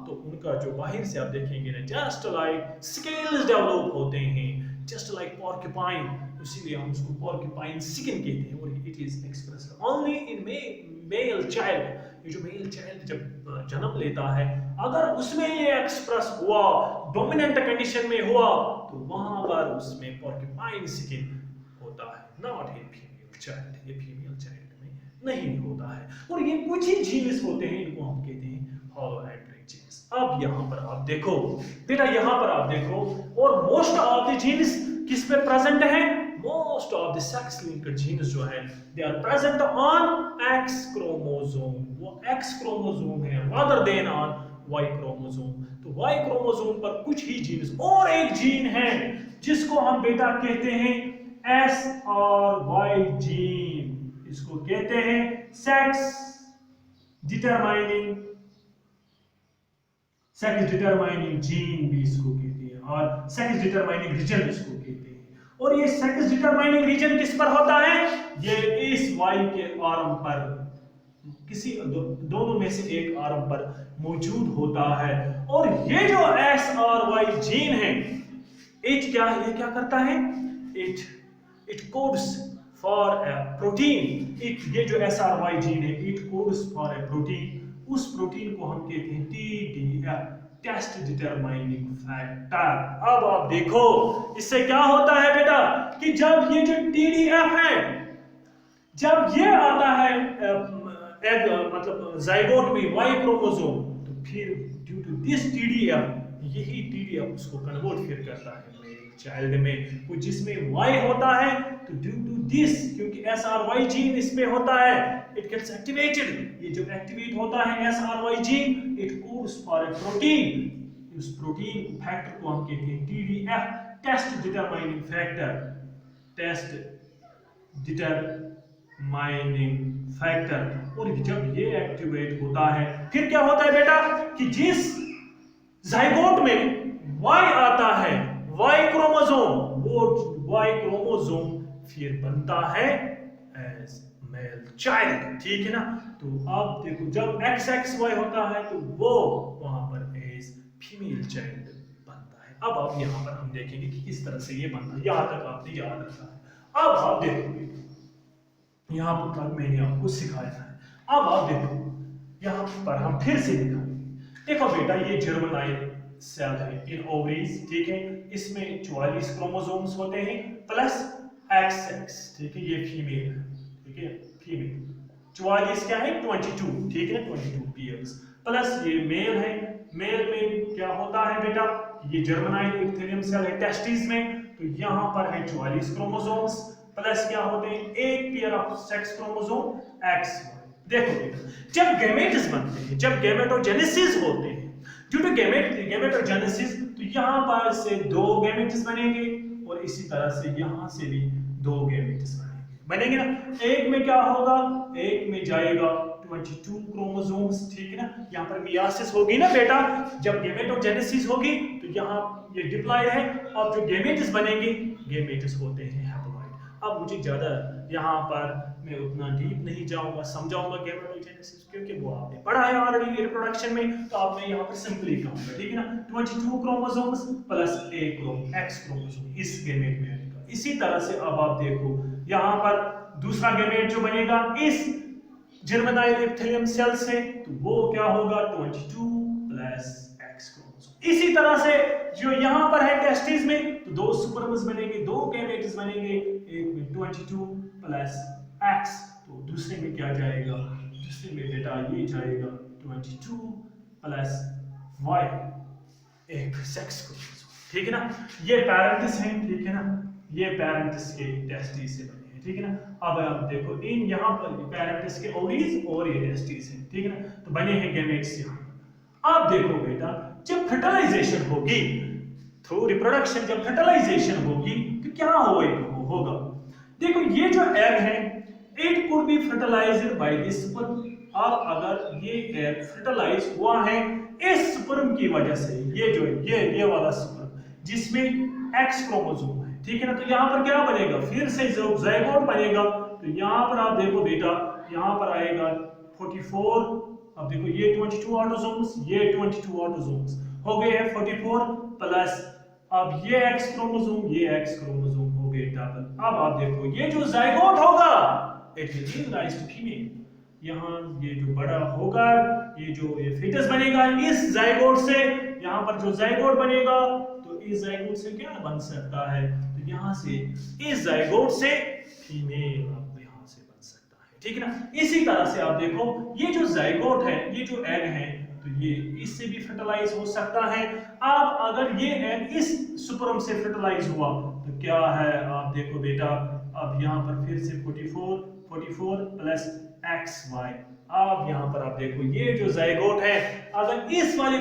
तो उनका जो बाहर से आप देखेंगे ना, जस्ट लाइक स्केल्स डेवलप होते हैं, जस्ट लाइक पोर्क्यूपाइन, इसीलिए हम उसको पोर्क्यूपाइन सिकिन कहते हैं। और it is expressed only in male child. ये जो मेल चाइल्ड जब जन्म लेता है, अगर उसमें ये एक्सप्रेस हुआ, डोमिनेंट कंडीशन में हुआ, तो वहां पर उसमें पोर्क्यूपाइन सिकिन होता है, नॉट इन फीमेल चाइल्ड। ये फीमेल चाइल्ड में नहीं होता है। और ये कुछ ही जीन्स होते हैं, इनको हम कहते हैं हॉलोएंड्रिक जीन्स। अब यहां पर आप देखो बेटा, यहां पर आप देखो, और मोस्ट ऑफ द जीन्स किस पे प्रेजेंट है, most of the sex linked genes जो है they are present on X chromosome, वो एक्स क्रोमोसोम है rather than on Y chromosome. तो वाई क्रोमोसोम पर कुछ ही जीन्स, और एक जीन है जिसको हम बेटा कहते हैं एस और वाई जीन, इसको कहते हैं सेक्स डिटरमाइनिंग जीन भी इसको कहते हैं, और सेक्स डिटरमाइनिंग रीजन इसको कहते हैं। और ये सेक्स डिटरमाइनिंग रीजन किस पर होता है? ये इस वाई के आर्म पर, किसी दोनों में से एक आर्म पर मौजूद होता है। और ये जो एस और वाई जीन है, इट क्या है, ये क्या करता है? It codes for a protein. ये जो एस आर वाई जीन है, it codes for a protein. उस प्रोटीन को हम कहते हैं TDF, टेस्ट डिटरमाइनिंग फैक्टर। अब आप देखो इससे क्या होता है बेटा, कि जब ये जो TDF है, जब ये आता है एग मतलब जाइगोट में वाई क्रोमोसोम, तो फिर ड्यू टू दिस TDF, यही TDF उसको कन्वर्ट फिर करता है चाइल्ड में, वो जिसमें वाई होता है। तो ड्यू टू दिस, क्योंकि SRY जीन इसमें होता है, इट गेट्स एक्टिवेटेड। ये जो एक्टिवेट होता है SRY gene, it codes for a protein. उस प्रोटीन फैक्टर को हम कहते हैं TDF, test determining factor. Test determining factor. और जब ये एक्टिवेट होता है, फिर क्या होता है बेटा, कि जिस जाइगोट में वाई आता है, वाई क्रोमोसोम, वो वाई क्रोमोसोम फिर बनता है एज मेल चाइल्ड। ठीक है ना? तो आप देखो जब XXY होता है तो वो वहां पर एज फीमेल चाइल्ड बनता है। अब आप यहां पर हम देखेंगे कि किस तरह से ये बनता है, यहां तक आपने याद रखा है। अब आप देखोगे यहां पर मैंने आपको सिखाया है। अब आप देखो यहां पर हम फिर से दिखाएंगे। देखो बेटा, ये जर्मिनाइल सेल है इन ओवरीज। ठीक है, इसमें 44 क्रोमोसोम्स होते हैं प्लस XX। ठीक है, ये फीमेल है। ठीक है, फीमेल 44 क्या है 22। ठीक है, 22 PX प्लस ये मेल है। मेल में क्या होता है बेटा, ये जर्मिनाइल एपिथेलियम सेल है टेस्टिस में, तो यहां पर है 44 क्रोमोसोम्स प्लस क्या होते हैं एक pair of sex chromosome XY। देखो बेटा, जब गैमेट्स बनते हैं, जब गैमेटोजेनेसिस होते हैं, ड्यू टू गैमेटोजेनेसिस, तो यहां पर से 2 गैमेट्स बनेंगे और इसी तरह से यहां से भी 2 गैमेट्स बनेंगे ना। एक में क्या होगा, एक में जाएगा 22 क्रोमोसोम्स। ठीक है ना, यहां पर मियासिस होगी ना बेटा, जब गैमेटोजेनेसिस होगी तो यहां ये डिप्लॉयड है। अब जो गैमेट्स बनेंगे, गैमेट्स होते हैं हैप्लॉइड। अब मुझे ज्यादा यहां पर मैं उतना डीप नहीं जाऊंगा, समझाऊंगा गैमेटोजेनेसिस, क्योंकि वो आपने पढ़ा है ऑलरेडी रिप्रोडक्शन में। तो अब मैं यहां पर सिंपली कहूंगा, ठीक है ना, 22 क्रोमोसोम्स प्लस एक X क्रोमोसोम इस गैमेट में आएगा। इसी तरह से अब आप देखो यहां पर दूसरा गैमेट जो बनेगा इस जर्मिनाइल एपिथेलियम सेल से, तो वो क्या होगा 22 प्लस X क्रोमोसोम। इसी तरह से जो यहां पर है टेस्टिस में, तो 2 सुपरमस बनेंगे, 2 गैमेट्स बनेंगे, एक में 22 प्लस X, तो दूसरे में क्या जाएगा, दूसरे में बेटा ये जाएगा 22 प्लस Y, एक सेक्स क्रोमोसोम। ठीक है ना, ये पेरेंट्स हैं। ठीक है ना, ये पेरेंट्स के टेस्टिस से बने हैं। ठीक है ना, अब आप देखो इन यहाँ पर पेरेंट्स के ओवरीज और ये टेस्टिस हैं। ठीक है ना, तो बने हैं गैमेट्स यहाँ। अब देखो बेटा, जब फर्टिलाइजेशन होगी थ्रू रिप्रोडक्शन, जब फर्टिलाइजेशन होगी तो क्या होगा। देखो ये जो एग है, it could be fertilised by this sperm. और अगर ये एग फर्टिलाइज हुआ है इस स्पर्म की वजह से, ये जो ये वाला स्पर्म जिसमें X क्रोमोसोम है, ठीक है ना, तो यहाँ पर क्या बनेगा, फिर से जाइगोट बनेगा। तो यहाँ पर आप देखो बेटा, यहाँ पर आएगा 44। अब देखो ये 22 ऑटोसोम्स, ये 22 ऑटोसोम्स हो गए हैं 44 प्लस अब ये X क्रोमोसोम, ये X क्रोमोसोम हो गए डबल। अब आप देखो ये जो जाइगोट होगा, it will give rise to female. यहाँ ये जो बड़ा होगा, ये जो ये फीटस बनेगा इस जाइगोट से, यहाँ पर जो जाइगोट बनेगा तो इस जाइगोट से क्या बन सकता है, तो यहाँ से इस जाइगोट से फीमेल यहाँ से बन सकता है। ठीक है ना, इसी तरह से आप देखो ये जो जाइगोट है, ये जो एग है, तो ये इससे भी फर्टिलाइज हो सकता है। अब अगर ये एग इस स्पर्म से फर्टिलाइज हुआ तो क्या है, आप देखो बेटा, अब यहाँ पर फिर से 44 प्लस XY। अब यहाँ पर आप देखो ये जो जाइगोट है, अगर इस वाले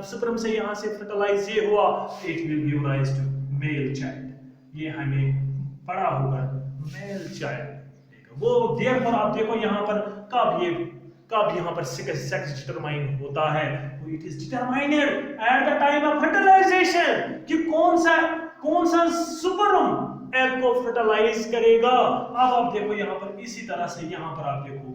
स्पर्म से यहाँ से फर्टिलाइज ये हुआ, it will give rise to male child. ये हमें पढ़ा होगा मेल चाइल्ड। वो देयरफॉर आप देखो यहाँ पर कब यहाँ पर सेक्स डिटरमाइन होता है, देखो it is determined at the time of fertilisation कि कौन सा सुपरम एग को फर्टिलाइज करेगा। अब आप देखो यहाँ पर इसी तरह से यहाँ पर आप देखो,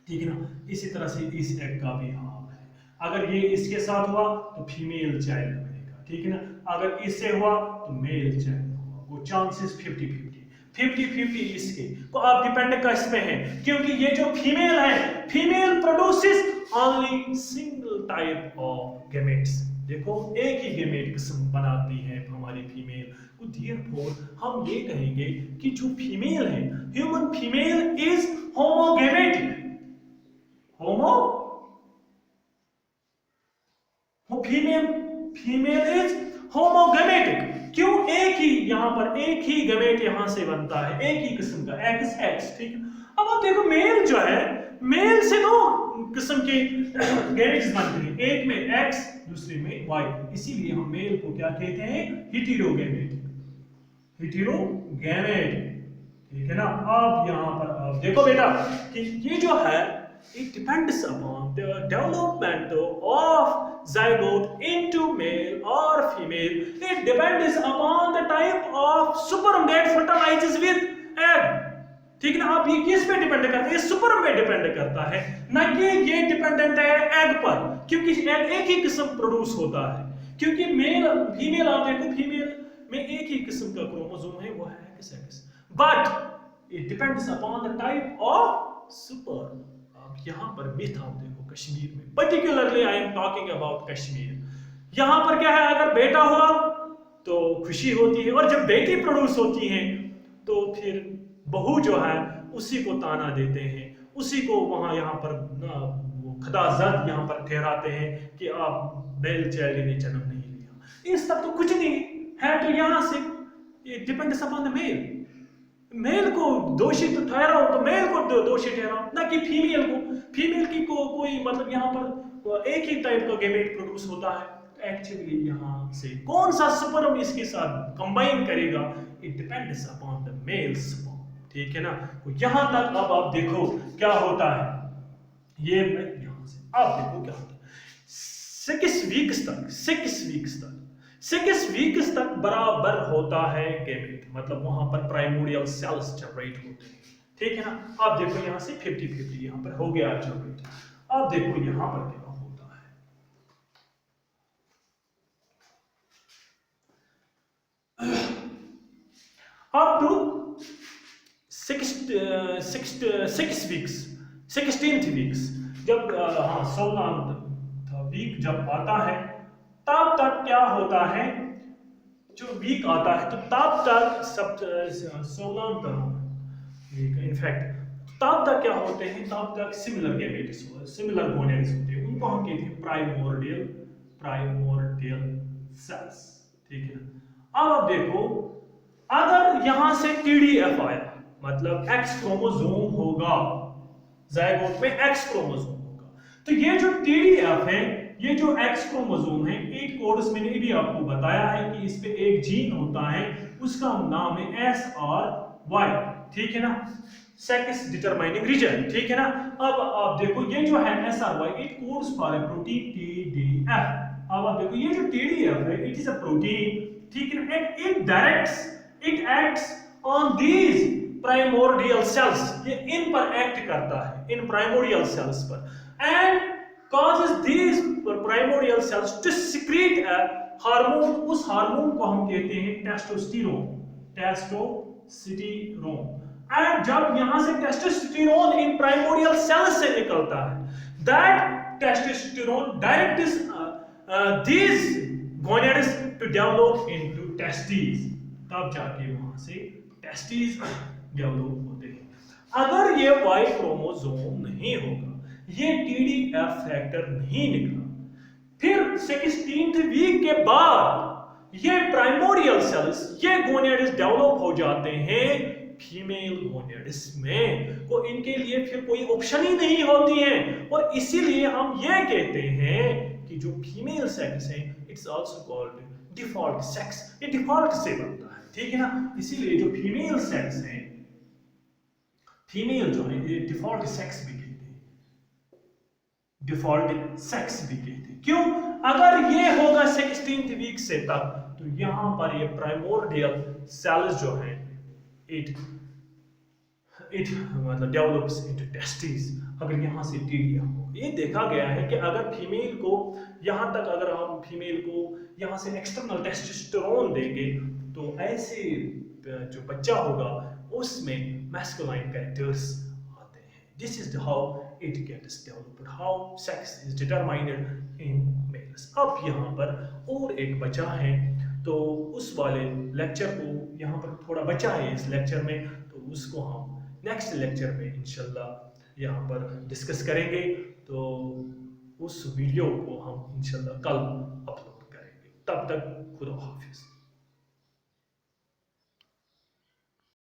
ठीक है ना, इसी तरह से इस एग का भी हाल है। अगर ये इसके साथ हुआ तो फीमेल चाइल्ड बनेगा, ठीक है ना, अगर इससे हुआ तो मेल चाइल्ड होगा। वो चांसेस 50-50 इसके को आप डिपेंड किस पे है, क्योंकि ये जो फीमेल है, female produces only single type of gametes. देखो एक ही गैमेट किस्म बनाती है हमारी फीमेल। तो देयरफॉर हम ये कहेंगे कि जो फीमेल है, human female is homogametic. Female is homogametic. क्यों? एक ही यहाँ पर एक ही गैमेट यहाँ से बनता है, एक ही किस्म का एक्स, ठीक है। अब आप देखो मेल जो है, मेल से दो किस्म के गैमेट्स बनते हैं, एक में एक्स दूसरे में वाई, इसीलिए हम मेल को क्या कहते हैं? हेटेरोगैमेट, ठीक है ना। अब यहाँ पर आप देखो बेटा कि ये जो है it depends upon the development of zygote into male or female. It depends upon the type of sperm that fertilizes with egg. ठीक है ना। आप ये किस पे डिपेंड करता है? ये स्पर्म पे डिपेंड करता है, ना कि ये डिपेंडेंट है एग पर, क्योंकि एग एक ही किस्म प्रोड्यूस होता है। क्योंकि मेल फीमेल आप देखो, फीमेल में एक ही किस्म का क्रोमोसोम है, वो है XX, but it depends upon the type of sperm. यहाँ पर मिथ आप देखो कश्मीर में, particularly I am talking about Kashmir. यहाँ पर क्या है, अगर बेटा हुआ तो खुशी होती है, और जब बेटी प्रोड्यूस होती है तो फिर बहू जो है उसी को ताना देते हैं, उसी को वहां यहाँ पर खदाजद यहाँ पर ठहराते हैं कि आप मेल चाइल्ड ने जन्म नहीं लिया। इस तक तो कुछ नहीं है, तो यहाँ से depends upon the male. Male को दोषी तो ठहराओ तो मेल को दोषी ठहराओ, ना कि फीमेल को। फीमेल की कोई मतलब यहाँ पर एक ही टाइप का गैमेट प्रोड्यूस होता है, तो एक्चुअली यहाँ से कौन सा स्पर्म इसके साथ कंबाइन करेगा, it depends upon the mail sperm, ठीक है ना। तो यहाँ तक अब आप देखो क्या होता है। ये यहाँ से आप देखो क्या होता है 6 वीक्स तक बराबर होता है गैमेट, मतलब वहां पर प्राइमोरियल सेल्स जनरेट होते हैं, ठीक है ना। आप देखो यहाँ से 50-50 यहाँ पर हो गया जनरेट। अब देखो यहाँ पर क्या होता है, अप टू 16th वीक्स, जब 16वां वीक जब आता है, तब तक क्या होता है, जो वीक आता है तो तब तक 16वां वीक इनफैक्ट तब तक क्या होते हैं, तब तक सिमिलर गैमेट्स सिमिलर गोनेड्स होते हैं, उनको हम कहते हैं प्राइमोर्डियल सेल्स, ठीक है ना। अब आप देखो अगर यहां से TDF आया, मतलब एक्स क्रोमोसोम होगा, जायगोट में एक्स क्रोमोसोम होगा, तो ये जो TDF है, ये जो एक्स क्रोमोसोम है, 8 कोड्स मैंने भी आपको बताया है कि इस पे एक जीन होता है, उसका नाम है SRY, ठीक है ना, सेक्स डिटरमाइनिंग रीजन, ठीक है ना। अब आप देखो ये जो है SRY, it codes for a protein TDF। अब आप देखो ये जो TDF है, इट इज अ प्रोटीन, ठीक है ना, and it acts on these primordial cells, ये इन पर एक्ट करता है, इन प्राइमोर्डियल सेल्स पर, and causes these primordial cells to secrete a hormone। उस हार्मोन को हम कहते हैं टेस्टोस्टेरोन, एंड जब यहां से टेस्टोस्टेरोन इन प्राइमोर्डियल सेल्स से निकलता है, that testosterone directs these gonads to develop into testes, तब जाके वहां से टेस्टिस डेवलप होते हैं। अगर ये Y क्रोमोसोम नहीं होगा, ये TDF फैक्टर नहीं निकला, फिर 16th वीक के बाद ये प्राइमोर्डियल सेल्स, ये गोनेड्स डेवलप हो जाते हैं फीमेल गोनेड्स में, तो इनके लिए फिर कोई ऑप्शन ही नहीं होती है, और इसीलिए हम ये कहते हैं कि जो फीमेल सेक्स है, it's also called default sex, ये डिफॉल्ट से बनता है, ठीक है ना। इसीलिए जो फीमेल सेक्स है, फीमेल जो है, ये डिफॉल्ट सेक्स भी कहते हैं, डिफॉल्ट सेक्स भी कहते हैं। क्यों? अगर ये होगा 16th वीक से तक, तो यहां पर ये प्राइमोर्डियल सेल्स जो हैं, इट इट मतलब डेवलप्स इनटू टेस्टिस। अगर यहाँ से टीडिया हो, ये देखा गया है कि अगर फीमेल को यहाँ तक, अगर हम फीमेल को यहाँ से एक्सटर्नल टेस्टोस्टेरोन देंगे, तो ऐसे जो बच्चा होगा उसमें मैस्कुलाइन कैरेक्टर्स आते हैं। This is how it gets developed, how sex is determined in males. अब यहाँ पर और एक बचा है, तो उस वाले लेक्चर को यहाँ पर थोड़ा बचा है इस लेक्चर में, तो उसको हम नेक्स्ट लेक्चर में इंशाल्लाह यहाँ पर डिस्कस करेंगे। तो उस वीडियो को हम इंशाल्लाह कल अपलोड करेंगे। तब तक खुदा हाफिज।